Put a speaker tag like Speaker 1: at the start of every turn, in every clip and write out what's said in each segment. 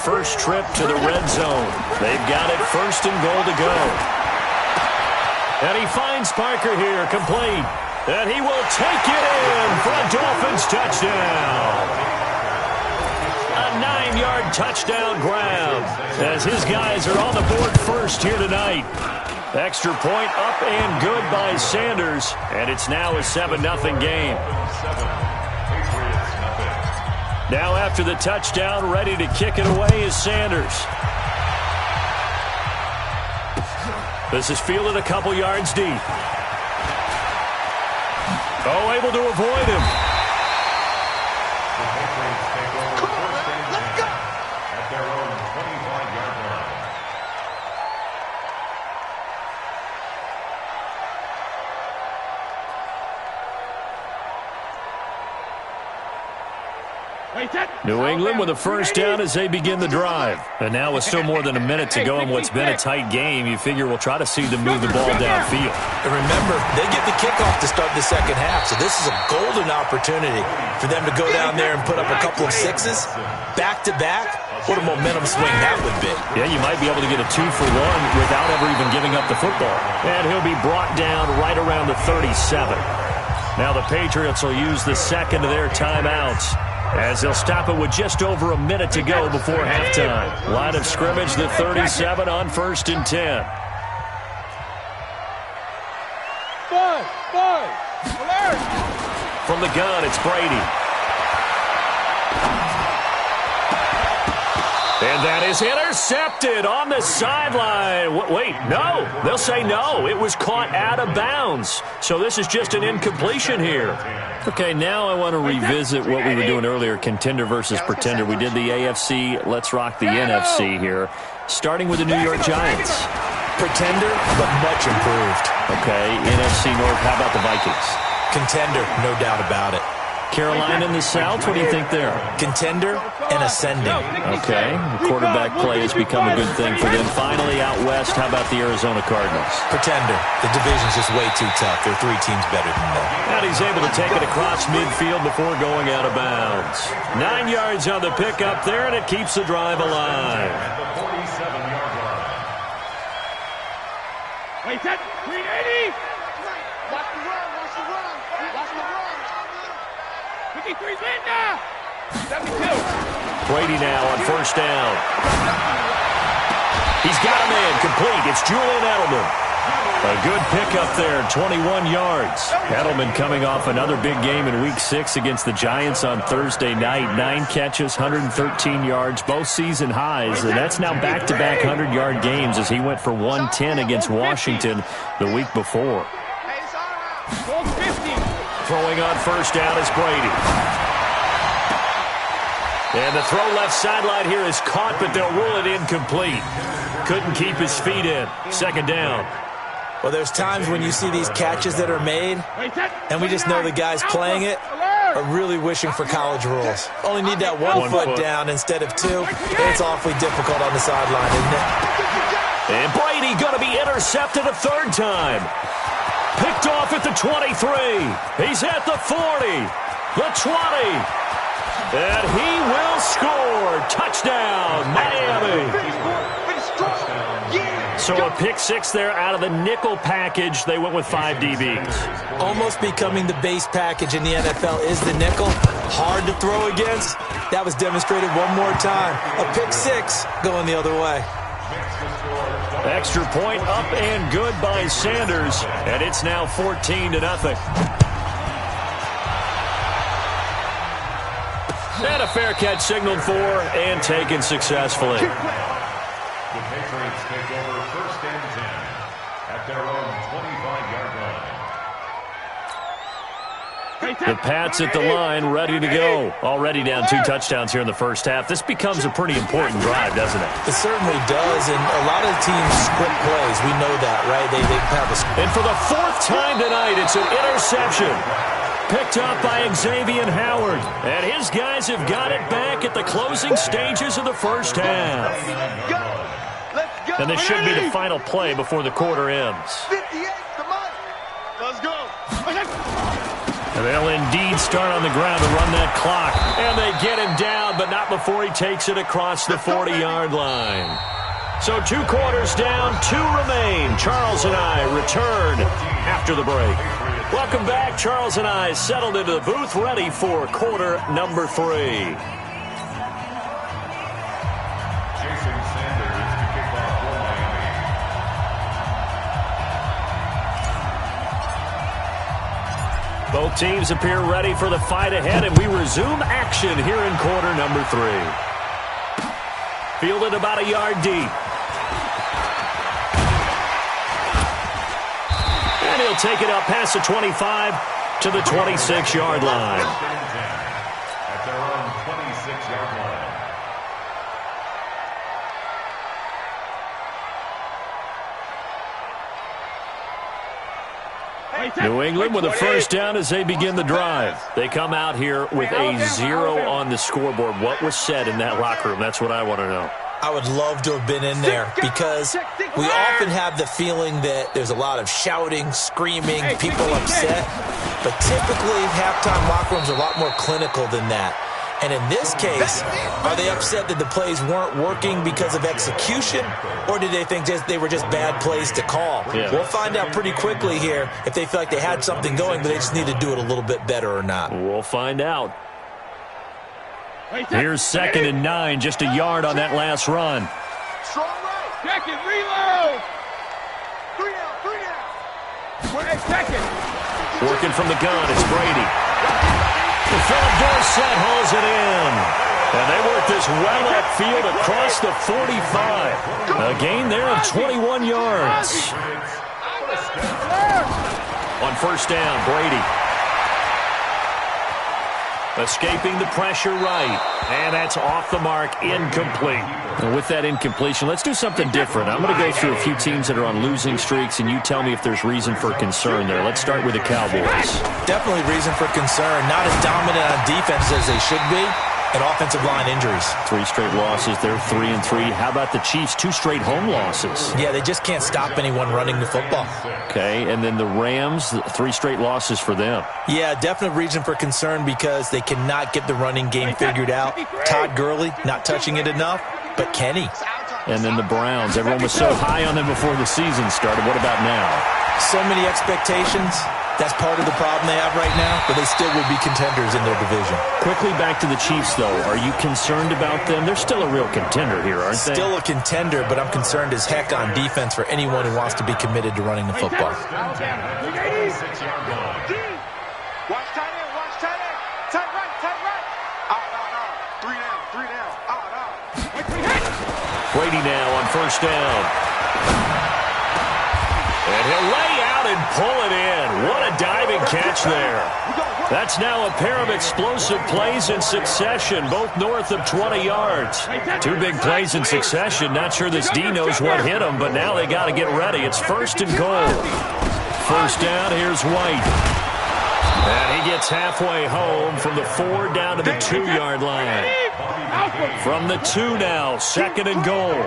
Speaker 1: First trip to the red zone. They've got it first and goal to go. And he finds Parker here, complete. And he will take it in for a Dolphins touchdown. A 9-yard touchdown grab as his guys are on the board first here tonight. Extra point up and good by Sanders. And it's now a 7-0 game. Now after the touchdown, ready to kick it away is Sanders. This is fielded a couple yards deep. Oh, able to avoid him.
Speaker 2: Come on, man. Let's go. At their own 25-yard line.
Speaker 1: New England with a first down as they begin the drive. And now with still more than a minute to go in what's been a tight game, you figure we'll try to see them move the ball downfield.
Speaker 3: And remember, they get the kickoff to start the second half, so this is a golden opportunity for them to go down there and put up a couple of sixes back-to-back. What a momentum swing that would be.
Speaker 1: Yeah, you might be able to get a 2-for-1 without ever even giving up the football. And he'll be brought down right around the 37. Now the Patriots will use the second of their timeouts, as they'll stop it with just over a minute to go before halftime. Line of scrimmage, the 37 on 1st and 10. From the gun, it's Brady. And that is intercepted on the sideline. Wait, no. They'll say no. It was caught out of bounds. So this is just an incompletion here. Okay, now I want to revisit what we were doing earlier, contender versus pretender. We did the AFC. Let's rock the NFC here, starting with the New York Giants.
Speaker 3: Pretender, but much improved.
Speaker 1: Okay, NFC North, how about the Vikings?
Speaker 3: Contender, no doubt about it.
Speaker 1: Carolina in the South, what do you think there?
Speaker 3: Contender and ascending.
Speaker 1: Okay, quarterback play has become a good thing for them. Finally, out west, how about the Arizona Cardinals?
Speaker 3: Pretender. The division's just way too tough. There are 3 teams better than them.
Speaker 1: And he's able to take it across midfield before going out of bounds. 9 yards on the pickup there, and it keeps the drive alive.
Speaker 2: At the 47-yard line.
Speaker 4: Wait, that 380.
Speaker 5: Watch the run, watch the run, watch the run.
Speaker 4: 53's in now. 72.
Speaker 1: Brady now on first down. He's got him in, complete. It's Julian Edelman. A good pickup there, 21 yards. Edelman coming off another big game in Week 6 against the Giants on Thursday night. 9 catches, 113 yards, both season highs. And that's now back-to-back 100-yard games as he went for 110 against Washington the week before. Throwing on first down is Brady. And the throw left sideline here is caught, but they'll rule it incomplete. Couldn't keep his feet in. Second down.
Speaker 3: Well, there's times when you see these catches that are made, and we just know the guys playing it are really wishing for college rules. Only need that one foot down instead of 2, and it's awfully difficult on the sideline, isn't it?
Speaker 1: And Brady going to be intercepted a third time. Picked off at the 23. He's at the 40. The 20. And he will score. Touchdown, Miami. So a pick 6 there out of the nickel package. They went with 5 DBs.
Speaker 3: Almost becoming the base package in the NFL is the nickel. Hard to throw against. That was demonstrated one more time. A pick 6 going the other way.
Speaker 1: Extra point up and good by Sanders. And it's now 14-0. And a fair catch signaled for and taken successfully.
Speaker 2: The Patriots take over 1st and 10 at their own 25-yard line.
Speaker 1: The Pats at the line, ready to go. Already down 2 touchdowns here in the first half. This becomes a pretty important drive, doesn't it?
Speaker 3: It certainly does, and a lot of teams script plays. We know that, right? They have a script.
Speaker 1: And for the 4th time tonight, it's an interception. Picked up by Xavier Howard. And his guys have got it back at the closing stages of the first half. And this should be the final play before the quarter ends.
Speaker 5: 58, the money. Let's go.
Speaker 1: And they'll indeed start on the ground to run that clock. And they get him down, but not before he takes it across the 40-yard line. So 2 quarters down, 2 remain. Charles and I return after the break. Welcome back. Charles and I settled into the booth, ready for quarter number 3. Both teams appear ready for the fight ahead, and we resume action here in quarter number 3. Fielded about a yard deep. And he'll take it up past the 25 to the 26-yard line.
Speaker 2: At their own 26-yard line.
Speaker 1: New England with a first down as they begin the drive. They come out here with a 0 on the scoreboard. What was said in that locker room? That's what I want to know.
Speaker 3: I would love to have been in there because we often have the feeling that there's a lot of shouting, screaming, people upset. But typically, halftime locker rooms are a lot more clinical than that. And in this case, are they upset that the plays weren't working because of execution, or did they think they were just bad plays to call?
Speaker 1: Yeah.
Speaker 3: We'll find out pretty quickly here if they feel like they had something going, but they just need to do it a little bit better or not.
Speaker 1: We'll find out. Here's 2nd and 9, just a yard on that last run.
Speaker 4: Check it, reload.
Speaker 5: 3 down.
Speaker 4: Second.
Speaker 1: Working from the gun, it's Brady. The Philip Dorsett hauls it in. And they work this well upfield across the 45. A gain there of 21 yards. On first down, Brady. Escaping the pressure right. And that's off the mark, incomplete. And with that incompletion, let's do something different. I'm going to go through a few teams that are on losing streaks, and you tell me if there's reason for concern there. Let's start with the Cowboys.
Speaker 3: Definitely reason for concern. Not as dominant on defense as they should be. And offensive line injuries.
Speaker 1: 3 straight losses. They're 3-3. How about the Chiefs? 2 straight home losses.
Speaker 3: Yeah, they just can't stop anyone running the football.
Speaker 1: Okay, and then the Rams, 3 straight losses for them.
Speaker 3: Yeah, definite reason for concern because they cannot get the running game figured out. Todd Gurley not touching it enough, but Kenny.
Speaker 1: And then the Browns. Everyone was so high on them before the season started. What about now?
Speaker 3: So many expectations. That's part of the problem they have right now, but they still will be contenders in their division.
Speaker 1: Quickly back to the Chiefs, though. Are you concerned about them? They're still a real contender here, aren't they?
Speaker 3: Still a contender, but I'm concerned as heck on defense for anyone who wants to be committed to running the football.
Speaker 5: Watch tight end, watch tight end. Tight right. Out. 3 down. Out.
Speaker 1: Brady now on first down. And he'll lay out and pull it in. What a diving catch there. That's now a pair of explosive plays in succession, both north of 20 yards. 2 big plays in succession. Not sure this D knows what hit him, but now they got to get ready. It's 1st and goal. First down, here's White. And he gets halfway home from the 4 down to the 2-yard line. From the 2 now, 2nd and goal.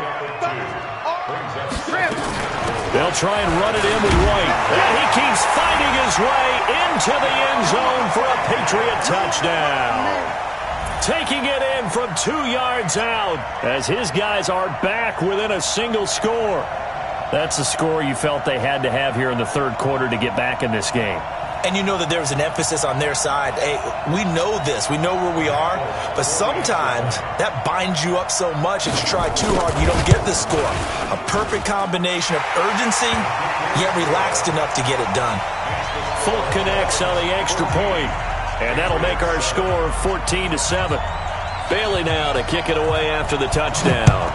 Speaker 1: They'll try and run it in with White. And he keeps fighting his way into the end zone for a Patriot touchdown. Taking it in from 2 yards out as his guys are back within a single score. That's the score you felt they had to have here in the 3rd quarter to get back in this game.
Speaker 3: And you know that there's an emphasis on their side. Hey, we know this. We know where we are. But sometimes that binds you up so much that you try too hard, you don't get the score. A perfect combination of urgency, yet relaxed enough to get it done.
Speaker 1: Folk connects on the extra point. And that'll make our score 14-7. Bailey now to kick it away after the touchdown.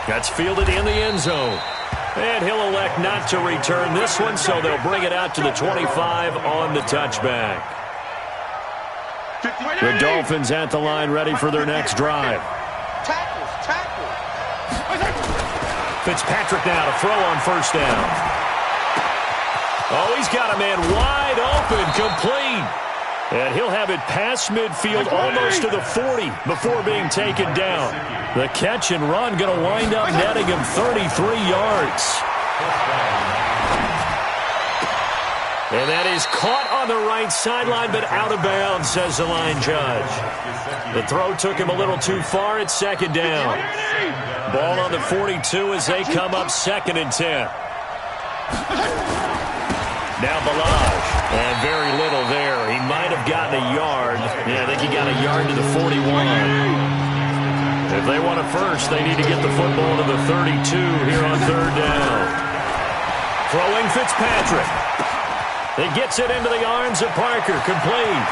Speaker 1: That's fielded in the end zone. And he'll elect not to return this one, so they'll bring it out to the 25 on the touchback. The Dolphins at the line ready for their next drive.
Speaker 5: Tackle.
Speaker 1: Fitzpatrick now to throw on first down. Oh, he's got a man wide open, complete. And he'll have it past midfield almost to the 40 before being taken down. The catch and run going to wind up netting him 33 yards. And that is caught on the right sideline, but out of bounds, says the line judge. The throw took him a little too far. It's second down. Ball on the 42 as they come up 2nd and 10. Now Balaj, and very little there. He might have gotten a yard. Yeah, I think he got a yard to the 41. If they want a first, they need to get the football to the 32 here on 3rd down. Throwing Fitzpatrick. He gets it into the arms of Parker. Complete.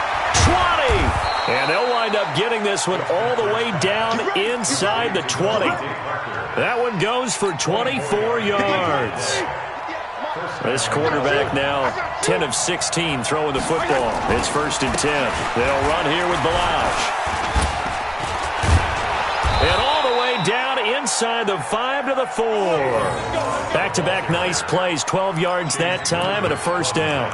Speaker 1: 20! And they'll wind up getting this one all the way down inside the 20. That one goes for 24 yards. This quarterback now 10 of 16 throwing the football. It's 1st and 10. They'll run here with Balaj. And all the way down inside the 5 to the 4. Back-to-back nice plays. 12 yards that time and a 1st down.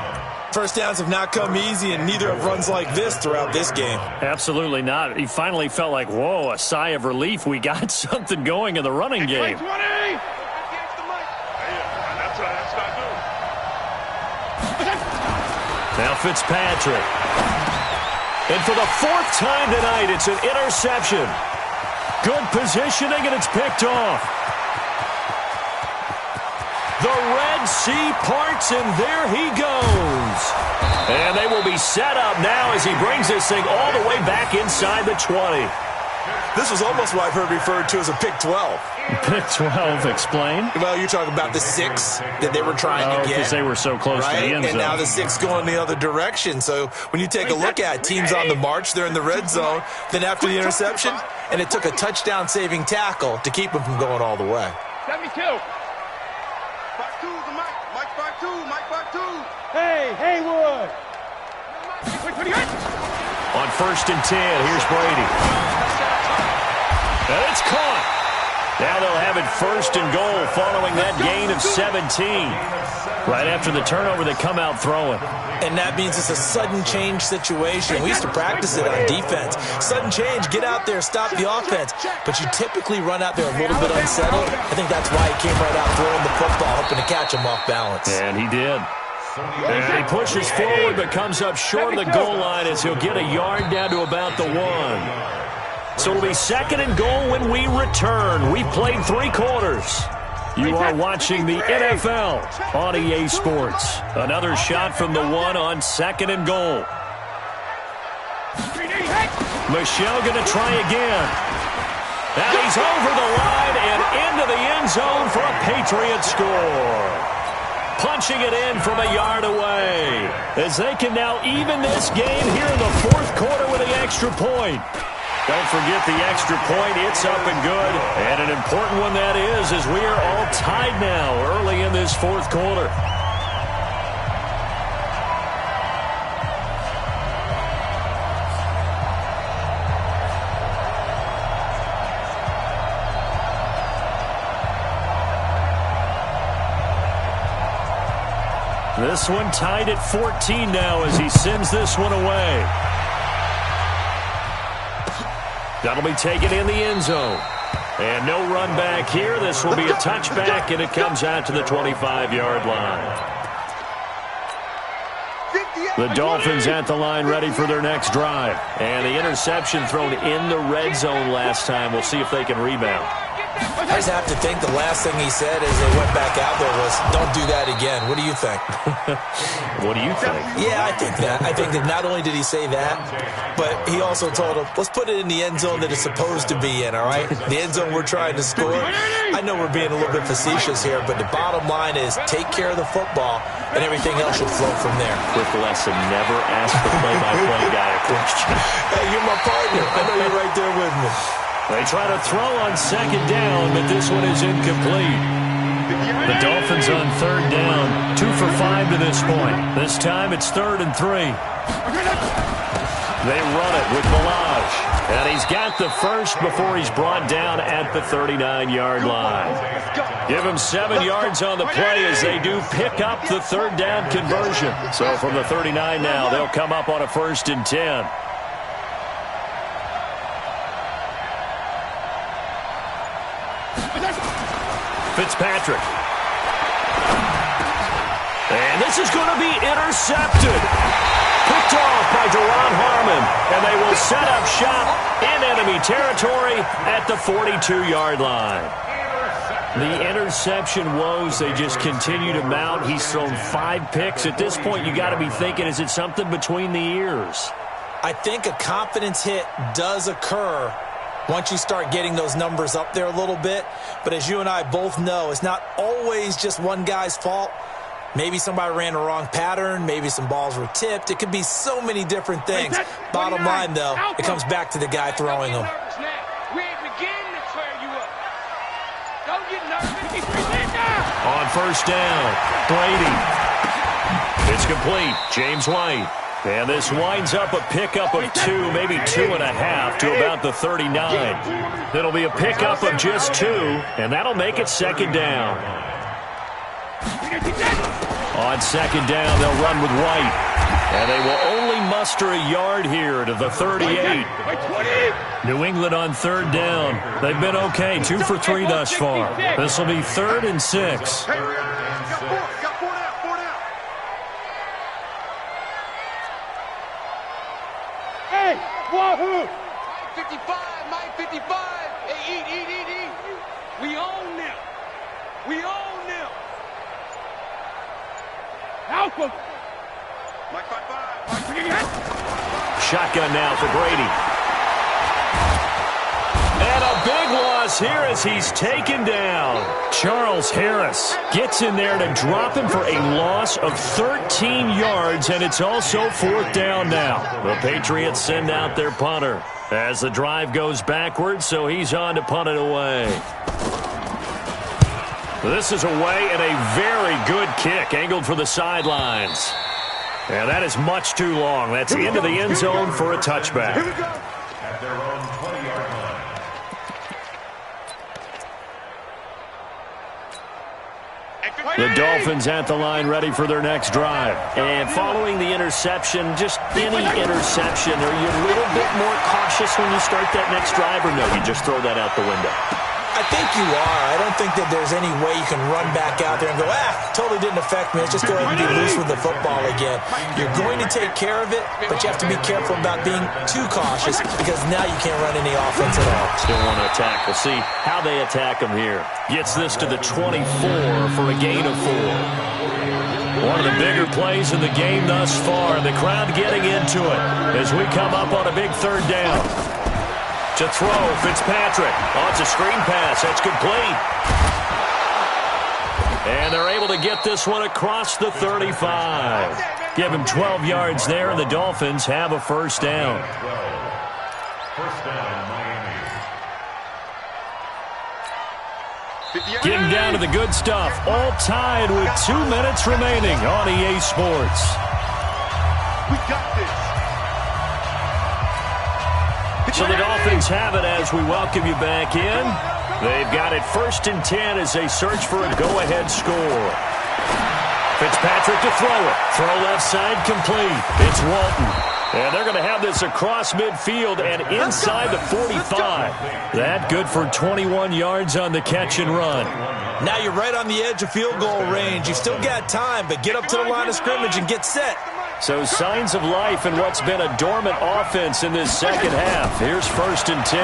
Speaker 3: First downs have not come easy, and neither have runs like this throughout this game.
Speaker 1: Absolutely not. He finally felt like, whoa, a sigh of relief. We got something going in the running game. Now Fitzpatrick. And for the 4th time tonight, it's an interception. Good positioning, and it's picked off. The Red Sea parts, and there he goes. And they will be set up now as he brings this thing all the way back inside the 20.
Speaker 3: This was almost what I've heard referred to as a pick 12.
Speaker 1: Pick 12, explain?
Speaker 3: Well, you're talking about the 6 that they were trying to get.
Speaker 1: Because they were so close to the end zone.
Speaker 3: And now the 6 going the other direction. So when you take a look at it, teams on the march, they're in the red zone. Then after the interception, and it took a touchdown-saving tackle to keep them from going all the way.
Speaker 4: 72. 5-2, Mike 5-2, Mike 5-2. Hey, Haywood.
Speaker 1: On 1st and 10, here's Brady. And it's caught. Now they'll have it 1st and goal following that gain of 17. Right after the turnover, they come out throwing.
Speaker 3: And that means it's a sudden change situation. We used to practice it on defense. Sudden change, get out there, stop the offense. But you typically run out there a little bit unsettled. I think that's why he came right out throwing the football, hoping to catch him off balance.
Speaker 1: And he did. And he pushes forward but comes up short of the goal line as he'll get a yard down to about the 1. So it'll be 2nd and goal when we return. We've played 3 quarters. You are watching the NFL on EA Sports. Another shot from the 1 on 2nd and goal. Michelle going to try again. Now he's over the line and into the end zone for a Patriot score. Punching it in from a yard away. As they can now even this game here in the 4th quarter with the extra point. Don't forget the extra point. It's up and good. And an important one that is, as we are all tied now early in this 4th quarter. This one tied at 14 now as he sends this one away. That'll be taken in the end zone. And no run back here. This will be a touchback, and it comes out to the 25-yard line. The Dolphins at the line ready for their next drive. And the interception thrown in the red zone last time. We'll see if they can rebound.
Speaker 3: I just have to think the last thing he said as they went back out there was, don't do that again. What do you think?
Speaker 1: What do you think?
Speaker 3: Yeah, I think that. I think that not only did he say that, but he also told him, let's put it in the end zone that it's supposed to be in, all right? The end zone we're trying to score. I know we're being a little bit facetious here, but the bottom line is take care of the football, and everything else should flow from there.
Speaker 1: Quick lesson, never ask the play-by-play guy a question.
Speaker 3: Hey, you're my partner. I know you're right there with me.
Speaker 1: They try to throw on 2nd down, but this one is incomplete. The Dolphins on 3rd down, 2 for 5 to this point. This time it's 3rd and 3. They run it with Balaj, and he's got the first before he's brought down at the 39-yard line. Give him 7 yards on the play as they do pick up the 3rd down conversion. So from the 39 now, they'll come up on a 1st and 10. Fitzpatrick. And this is going to be intercepted. Picked off by Deron Harmon. And they will set up shop in enemy territory at the 42-yard line. The interception woes, they just continue to mount. He's thrown 5 picks. At this point, you got to be thinking, is it something between the ears?
Speaker 3: I think a confidence hit does occur once you start getting those numbers up there a little bit. But as you and I both know, it's not always just one guy's fault. Maybe somebody ran the wrong pattern. Maybe some balls were tipped. It could be so many different things. Bottom line, though, it comes back to the guy throwing them.
Speaker 5: We ain't beginning to tear you up. Don't get nervous.
Speaker 1: On first down, Brady. It's complete. James White. And this winds up a pickup of 2, maybe 2.5 to about the 39. It'll be a pickup of just 2, and that'll make it second down. On second down, they'll run with White. And they will only muster a yard here to the 38. New England on third down. They've been okay, 2 for 3 thus far. This will be 3rd and 6.
Speaker 5: Hey, Wahoo! 55, Mike 55. Hey, eat. We own them. We own them. Alpha. Mike 55.
Speaker 1: Shotgun now for Brady. And a big loss here as he's taken down. Charles Harris gets in there to drop him for a loss of 13 yards, and it's also 4th down now. The Patriots send out their punter as the drive goes backwards, so he's on to punt it away. This is away and a very good kick angled for the sidelines. And that is much too long. That's into the end zone for a touchback.
Speaker 2: Here we go. At their own 20-yard line.
Speaker 1: The Dolphins at the line ready for their next drive. And following the interception, just any interception, are you a little bit more cautious when you start that next drive, or no, you just throw that out the window?
Speaker 3: I think you are. I don't think that there's any way you can run back out there and go, totally didn't affect me. Let's just go ahead and be loose with the football again. You're going to take care of it, but you have to be careful about being too cautious because now you can't run any offense at all.
Speaker 1: Still want to attack. We'll see how they attack him here. Gets this to the 24 for a gain of 4. One of the bigger plays in the game thus far. The crowd getting into it as we come up on a big 3rd down. To throw, Fitzpatrick. Oh, it's a screen pass. That's complete. And they're able to get this one across the 35. Give him 12 yards there, and the Dolphins have a first down.
Speaker 2: First down, Miami.
Speaker 1: Getting down to the good stuff. All tied with 2 minutes remaining on EA Sports.
Speaker 4: We got this.
Speaker 1: So the Dolphins have it as we welcome you back in. They've got it 1st and 10 as they search for a go-ahead score. Fitzpatrick to throw it. Throw left side complete. It's Walton. And they're going to have this across midfield and inside the 45. That good for 21 yards on the catch and run.
Speaker 3: Now you're right on the edge of field goal range. You've still got time, but get up to the line of scrimmage and get set.
Speaker 1: So signs of life in what's been a dormant offense in this second half. Here's 1st and 10.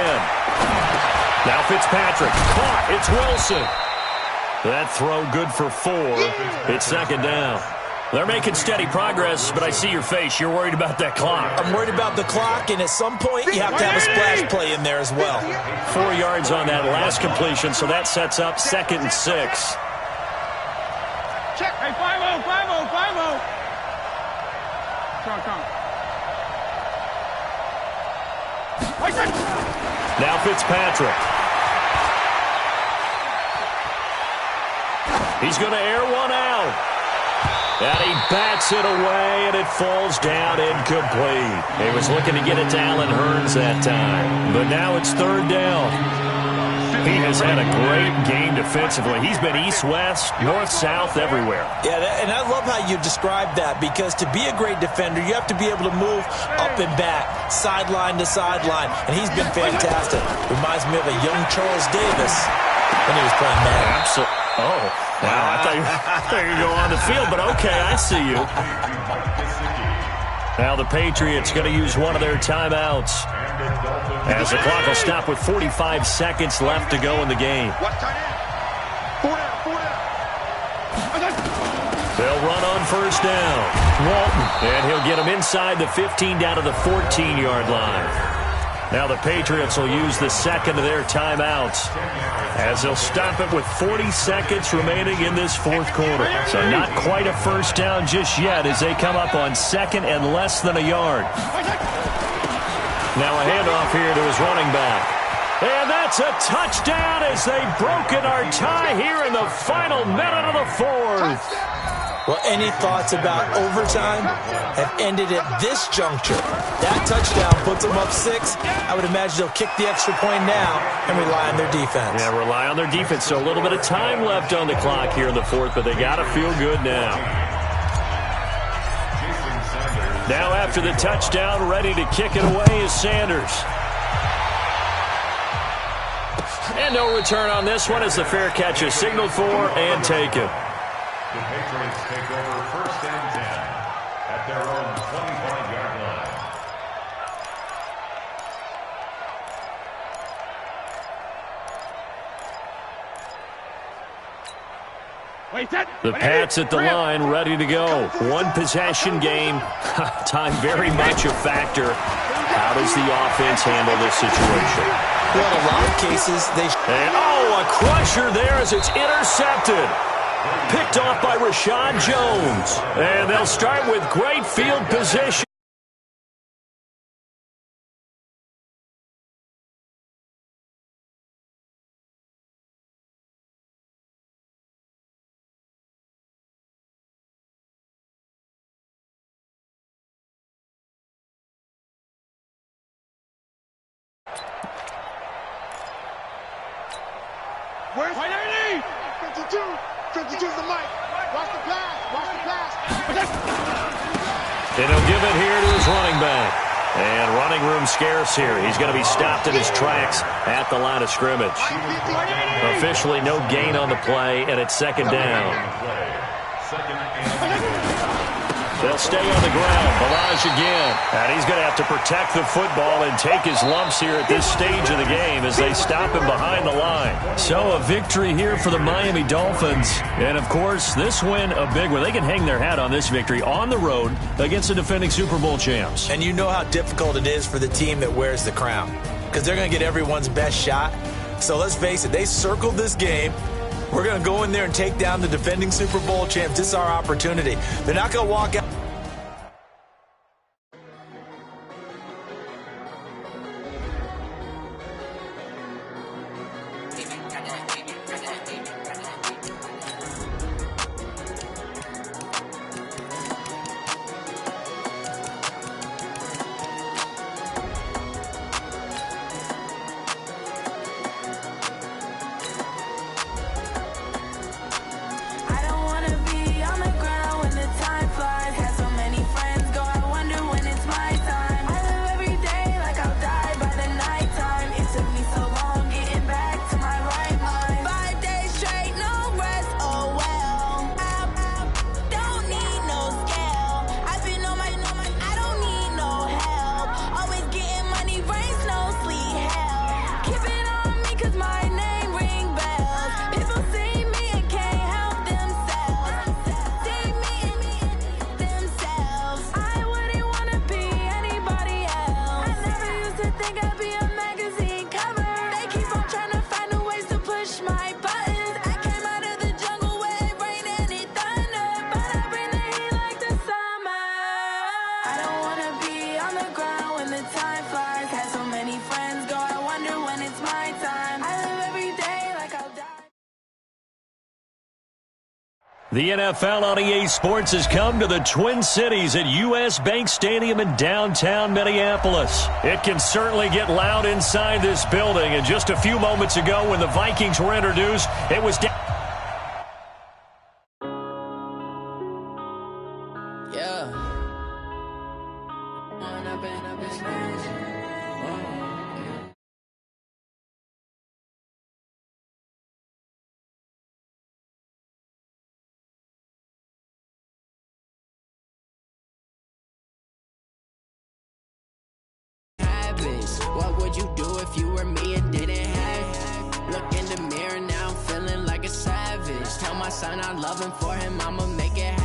Speaker 1: Now Fitzpatrick. Caught. It's Wilson. That throw good for 4. It's 2nd down. They're making steady progress, but I see your face. You're worried about that clock.
Speaker 3: I'm worried about the clock, and at some point you have to have a splash play in there as well.
Speaker 1: 4 yards on that last completion, so that sets up 2nd and 6.
Speaker 5: Check. Hey, 5-0, 5-0, 5-0. Come.
Speaker 1: Now Fitzpatrick. He's going to air one out. And he bats it away, and it falls down incomplete. He was looking to get it to Allen Hurns that time. But now it's 3rd down. He has had a great game defensively. He's been east-west, north-south, everywhere.
Speaker 3: Yeah, and I love how you described that, because to be a great defender, you have to be able to move up and back, sideline to sideline, and he's been fantastic. Reminds me of a young Charles Davis when he was playing man.
Speaker 1: Oh, wow. I thought you were going to go on the field, but okay, I see you. Now the Patriots going to use one of their timeouts, as the clock will stop with 45 seconds left to go in the game. They'll run on first down. Walton, and he'll get him inside the 15 down to the 14-yard line. Now the Patriots will use the second of their timeouts, as they'll stop it with 40 seconds remaining in this fourth quarter. So not quite a first down just yet as they come up on second and less than a yard. Now a handoff here to his running back. And that's a touchdown as they've broken our tie here in the final minute of the fourth.
Speaker 3: Well, any thoughts about overtime have ended at this juncture. That touchdown puts them up 6. I would imagine they'll kick the extra point now and rely on their defense.
Speaker 1: Yeah, rely on their defense. So a little bit of time left on the clock here in the fourth, but they got to feel good now. Now after the touchdown, ready to kick it away is Sanders. And no return on this one as the fair catch is signaled for and taken.
Speaker 2: The Patriots take over first and 10 at their own 25-yard line.
Speaker 1: The Pats at the line, ready to go. One possession game. Time very much a factor. How does the offense handle this situation?
Speaker 3: Well, in a lot of cases,
Speaker 1: And, a crusher there as it's intercepted. Picked off by Rashad Jones. And they'll start with great field position.
Speaker 4: Where's 52? 52's the mic. Watch the pass. Watch the pass.
Speaker 1: And he'll give it here to his running back. And running room scarce here. He's going to be stopped in his tracks at the line of scrimmage. Officially no gain on the play, and it's second down. They'll stay on the ground. Balaj again. And he's going to have to protect the football and take his lumps here at this stage of the game as they stop him behind the line. So a victory here for the Miami Dolphins. And, of course, this win a big one. They can hang their hat on this victory on the road against the defending Super Bowl champs.
Speaker 3: And you know how difficult it is for the team that wears the crown, because they're going to get everyone's best shot. So let's face it, they circled this game. We're going to go in there and take down the defending Super Bowl champs. This is our opportunity. They're not going to walk out.
Speaker 1: The NFL on EA Sports has come to the Twin Cities at U.S. Bank Stadium in downtown Minneapolis. It can certainly get loud inside this building, and just a few moments ago when the Vikings were introduced, it was down.
Speaker 6: son, I'm loving for him, I'ma make it happen.